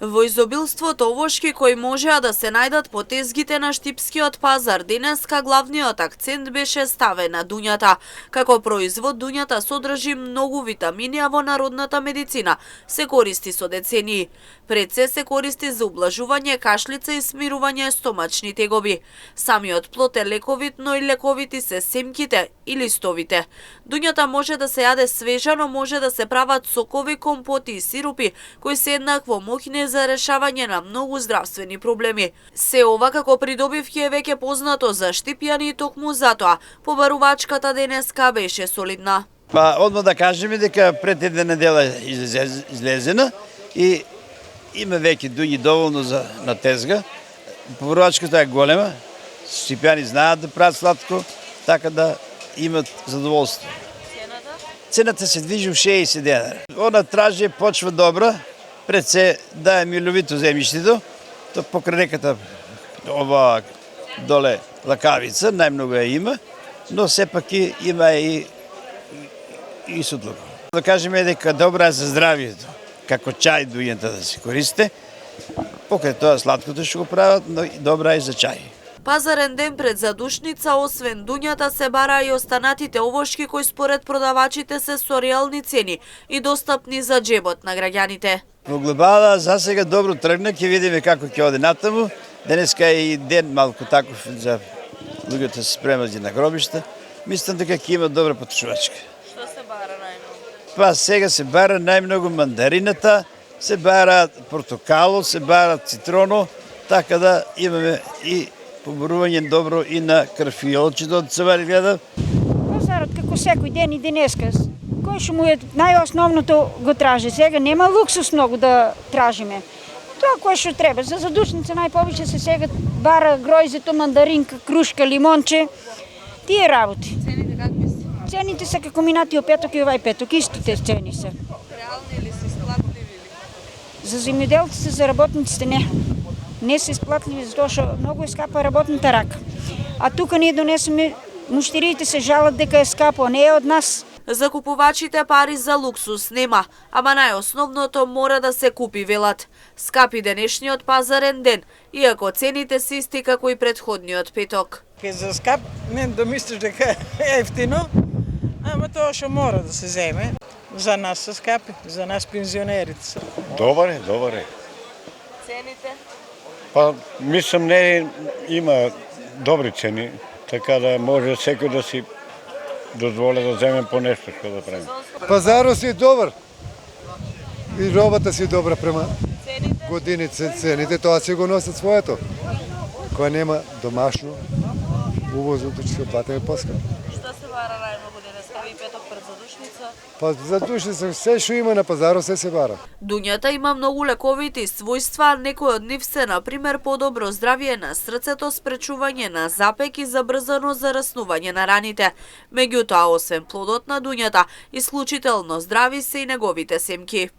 Во изобилството овошки кои можеа да се најдат по тезгите на штипскиот пазар, денеска главниот акцент беше ставен на дуњата. Како производ, дуњата содржи многу витамини, а во народната медицина се користи со децении. Пред се користи за ублажување кашлица и смирување стомачни тегоби. Самиот плод е лековит, но и лековити се семките и листовите. Дуњата може да се јаде свежа, но може да се прават сокови, компоти и сирупи, кои се еднакво моќни за решавање на многу здравствени проблеми. Се ова како придобивки е веќе познато за штипјани и токму затоа побарувачката денеска беше солидна. Одма да кажеме дека пред една недела излезена и има веќе дуњи доволно на тезга. Побарувачката е голема, штипјани знаат да прават сладко, така да имат задоволство. Цената се движи в 60 денара. Она тражи почва добра, пред се да е миловито земјиштето, то покрај реката ова доле лакавица, најмногу ја има, но сепак има и сутлуко. Да кажеме дека добра е за здравието, како чај дуѓата да се користе, покрај тоа сладкото што го прават, но и добра е за чај. Пазарен ден пред задушница, освен дуњата, се бара и останатите овошки кои според продавачите се со реални цени и достапни за джебот на граѓаните. Во глобала за сега добро тргна, ќе видиме како ќе оде натаму. Денеска е и ден малку таков за луѓето се спремат на гробишта. Мислам дека ќе има добра потрошувачка. Што се бара најмногу? Сега се бара најмногу мандарината, се бара портокало, се бара цитроно, така да имаме и поборување добро и на карфиолчето од цвари гледам. Пазарот како секој ден и денеска, кој што му е најосновното го тражи. Сега нема луксус многу да тражиме. Тоа кое што треба. За задушница најповеќе се сега бара гројзето, мандаринка, крушка, лимонче. Тие работи. Цените какви се? Цените се како минатиот петок и овај петок, истите цени се. Реални или се сплатливи? За земјоделците, за работниците не. Не се исплатливи, затоа што многу е скапа работната рака. А тука ние донесеме, муштириите се жалат дека е скапо, не е од нас. Закупувачите пари за луксус нема, ама најосновното мора да се купи, велат. Скапи денешниот пазарен ден, иако цените се исти како и претходниот петок. За скап не да мислиш дека е ефтино, ама тоа што мора да се земе. За нас се скапи, за нас пензионерите. Добар е. Цените? Мислам не има добри цени, така да може секој да си дозволя да земе по нешто што да прави. Пазарот си добар и робата си добра према годините. Цените тоа си го носат своето. Кој нема домашно, увозното ќе се платиме поскапо. Што се бара најмногу денеска и петок пред задушница? Задушница, се што има на пазарот се бара. Дуњата има многу лековити својства, некои од нив се, например, подобро здравје на срцето, спречување на запек и забрзано зараснување на раните. Меѓутоа, освен плодот на дуњата, исклучително здрави се и неговите семки.